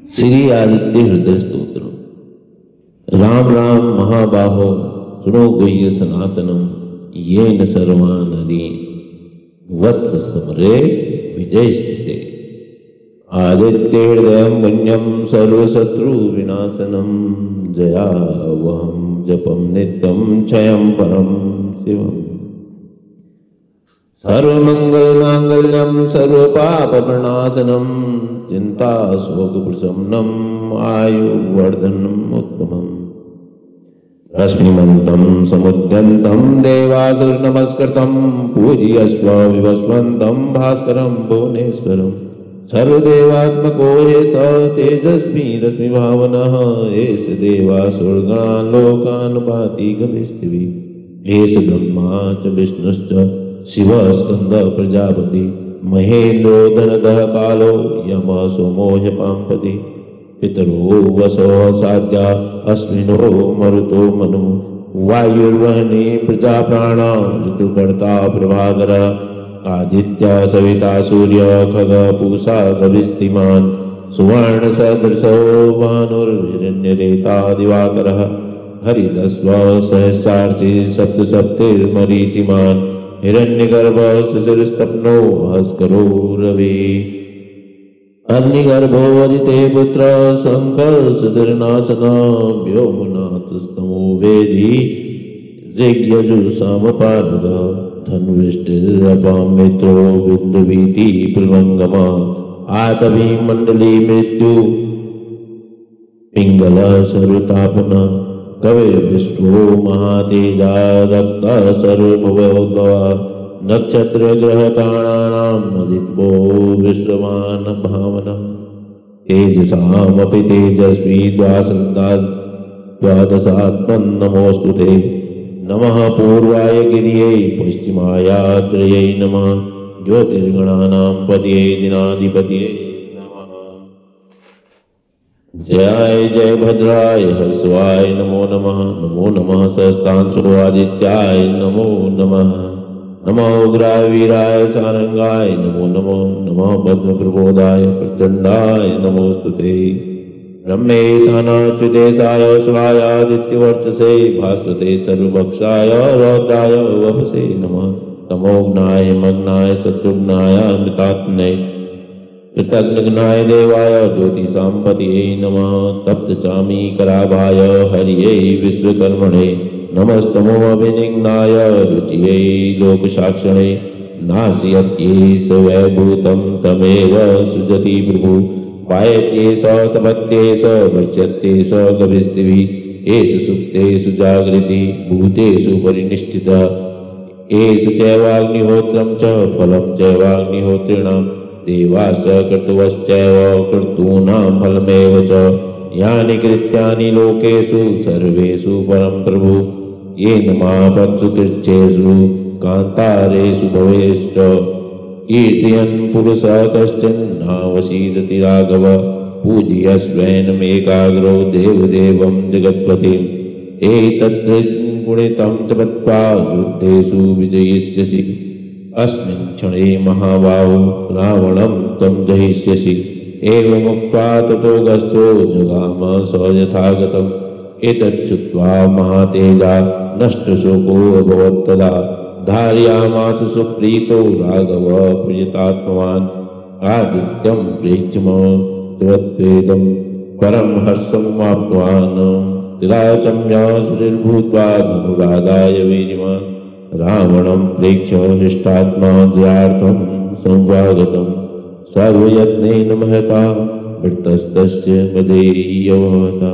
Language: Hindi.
श्री आदित्य हृदय स्तोत्र। राम राम महाबाहो सुनो गुह्य सनातनम येन सर्वान् हरि वत्स समरे विजयसे। आदित्य हृदय पुण्यम सर्वशत्रु विनाशनम जयावहम जपम नित्यम क्षयम परम शिवम। सर्वमंगल मांगल्यम सर्वपापप्रणाशनम चिंता शोक प्रशमनम आयुवर्धनम उत्तमम। रश्मिमन्तं समुद्यन्तं देवासुर नमस्कृतं पूजयस्व विवस्वन्तं भास्करं भुवनेश्वरं। सर्वदेवात्मको हे स तेजस्वी रश्मि भावनः एष देवासुरगणान् लोकान् भाति गविस्तिभिः। एष ब्रह्मा च विष्णुश्च शिवः स्कन्दः प्रजापति महेन्द्रो धनदः कालो यमः सोमो ह्यपाम्पति। पितरो वसो साध्या अश्विनो मरुतो मनु वायुर्वहनी प्रजा प्राणा ऋतुकर्ता प्रभाकरः। आदित्य सविता सूर्य खग पूषा गविस्तिमान् सुवर्ण सदृशो भानुर्हिरण्यरेता दिवाकरः। हरिदस्व सहस्रार्चि सप्तसप्तिर्मरीचिमान् हिरण्यगर्भ शिशिरस्तप्नो भास्करो रवि। अग्निगर्भो वदिते पुत्र शङ्खशिशिरनाशना व्योमनाथस्तमो वेदी ऋग्यजुषामपानगः। धन्वृष्टिरपां मित्रो बिन्दुवीति प्लवङ्गमा आतवी मण्डली मृत्यु पिङ्गलः सर्वतापनः। कविर्विश्वो महातेजा रक्तः सर्वभवोद्भवः। नक्षत्रग्रहताराणां मदित्वो विश्ववान् भावनः। तेजसामपि तेजस्वी द्वादशात्मन् नमोऽस्तु ते। नमः पूर्वाय गिर्यै पश्चिमाय त्रयै नमः। ज्योतिर्गणानां पतये दिनाधिपतये नमः। जयाय जय भद्राय हर्षवाय नमो नमः। नमो नमः सहस्तांशो आदित्याय नमो नमः। नमो उग्राय वीराय सारंगाय नमो नमो। नमः पद्मप्रबोधाय प्रचंडाय नमोस्तुते। ब्रह्मेशानाच्युतेशाय सुराय आदित्यवर्चसे भास्वते सर्वभक्षाय रौद्राय वपसे नमः। तमोघ्नाय मग्नाय शत्रुघ्नाय मृतात्मने कृतघ्नाय देवाय ज्योतिषाम्पतये नमः। तप्तचामीकराभाय हरिये विश्वकर्मणे नमस्तमोऽभिनिघ्नाय रुचिये लोकसाक्षिणे। नास्यत्येष वैभूतं तमेव सृजति प्रभु। पायत्येष तपत्येष वर्ष्यत्येष गविस्तिभिः। एष सुप्तेषु जागृति भूतेषु परिनिष्ठितः। एष चैवाग्निहोत्रं च फलं चैवाग्निहोत्रिणां। देवाश्च क्रतवश्चैव क्रतूनां फलमेव च। यानि कृत्यानि लोकेषु सर्वेषु परं प्रभु। येन महापत्सु कृच्छ्रेषु कान्तारेषु भवेश्च। कीर्तयन् पुरुषः कश्चन नावसीदति राघव। पूजयस्वैनमेकाग्रो देवदेवं जगत्पतिम्। एतत्त्रिगुणितं च मत्वा युद्धेषु विजयिष्यसि। अस्मिन् क्षणे महाबाहो रावणं त्वं जहिष्यसि। एवमुक्त्वा ततो गस्तो जगाम स यथागतम्। एतच्छ्रुत्वा महातेजा नष्टशोको अभवत्तदा। धारयामास सुप्रीतो राघव प्रियतात्मवान्। आदित्यं प्रेक्षमत्वेदं परं हर्षमाप्तवान्। तिलाचम्या सुरिर्भूत्वा धनुरागाय वीर्यवान्। रावणं प्रेक्ष्य हृष्टात्मा जयार्थं संवागतम्। सर्वयत्नेन महता मृतस्तस्य मदेयवहता।